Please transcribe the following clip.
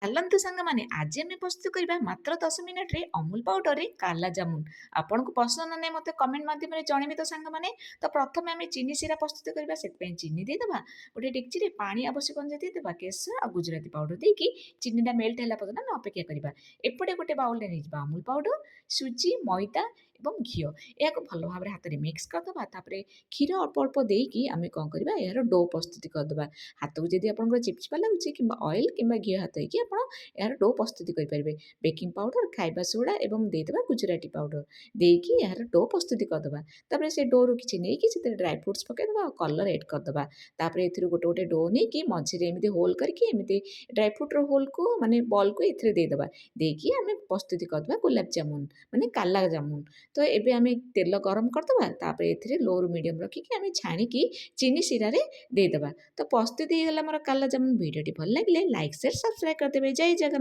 ଚାଲନ୍ତୁ ସାଙ୍ଗମାନେ ଆଜି ଆମେ ପ୍ରସ୍ତୁତ କରିବା ମାତ୍ର 10 ମିନିଟରେ ଅମୁଲ ପାଉଡରରେ କାଲା ଜାମୁନ। ଆପଣଙ୍କୁ ପସନ୍ଦ ନା ନାହିଁ ମୋତେ କମେଣ୍ଟ ମାଧ୍ୟମରେ ଜଣେଇବେ ତ ସାଙ୍ଗମାନେ। ତ ପ୍ରଥମେ ଆମେ ଚିନି ସିରା ପ୍ରସ୍ତୁତ କରିବା, ସେଥିପାଇଁ ଚିନି ଦେଇଦେବା। ଗୋଟେ ଡେକ୍ଚିରେ ପାଣି ଆବଶ୍ୟକ ଅନୁଯାୟୀ ଦେଇଦେବା। କେଶର ଆଉ ଗୁଜୁରାତି ପାଉଡର ଦେଇକି ଚିନିଟା ମେଲ୍ଟ ହେଲା ପର୍ଯ୍ୟନ୍ତ ଆମେ ଅପେକ୍ଷା କରିବା। ଏପଟେ ଗୋଟେ ବାଉଲରେ ନେଇଯିବା ଅମୁଲ ପାଉଡର, ସୁଜି, ମଇଦା ଏବଂ ଘିଅ। ଏହାକୁ ଭଲ ଭାବରେ ହାତରେ ମିକ୍ସ କରିଦେବା। ତାପରେ କ୍ଷୀର ଅଳ୍ପ ଅଳ୍ପ ଦେଇକି ଆମେ କ'ଣ କରିବା, ଏହାର ଡୋ ପ୍ରସ୍ତୁତି କରିଦେବା। ହାତକୁ ଯଦି ଆପଣଙ୍କର ଚିପଚିପା ଲାଗୁଛି କିମ୍ବା ଅଏଲ୍ କିମ୍ବା ଘିଅ ହାତ ହେଇକି ଆପଣ ଏହାର ଡୋ ପ୍ରସ୍ତୁତି କରିପାରିବେ। ବେକିଂ ପାଉଡର, ଖାଇବା ସୋଡ଼ା ଏବଂ ଦେଇଦେବା ଗୁଜୁରାତି ପାଉଡର ଦେଇକି ଏହାର ଡୋ ପ୍ରସ୍ତୁତି କରିଦେବା। ତାପରେ ସେ ଡୋରୁ କିଛି ନେଇକି ସେଥିରେ ଡ୍ରାଏ ଫ୍ରୁଟ୍ସ ପକାଇଦେବା ଆଉ କଲର୍ ଏଡ୍ କରିଦେବା। ତାପରେ ଏଥିରୁ ଗୋଟେ ଗୋଟେ ଡୋ ନେଇକି ମଝିରେ ଏମିତି ହୋଲ୍ କରିକି ଏମିତି ଡ୍ରାଏ ଫ୍ରୁଟ୍ର ହୋଲ୍କୁ ମାନେ ବଲ୍କୁ ଏଥିରେ ଦେଇଦେବା। ଦେଇକି ଆମେ ପ୍ରସ୍ତୁତି କରିଦେବା ଗୋଲାପ ଜାମୁନ ମାନେ କାଲା ଜାମୁନ। ତ ଏବେ ଆମେ ତେଲ ଗରମ କରିଦେବା। ତାପରେ ଏଥିରେ ଲୋରୁ ମିଡ଼ିୟମ୍ ରଖିକି ଆମେ ଛାଣିକି ଚିନି ଶିରାରେ ଦେଇଦେବା। ତ ପ୍ରସ୍ତୁତି ହେଇଗଲା ଆମର କାଲା ଜାମୁନ। ଭିଡ଼ିଓଟି ଭଲ ଲାଗିଲେ ଲାଇକ୍, ସେୟାର, ସବସ୍କ୍ରାଇବ୍ କରିଦେବେ। ଜୟ ଜଗନ୍ନାଥ।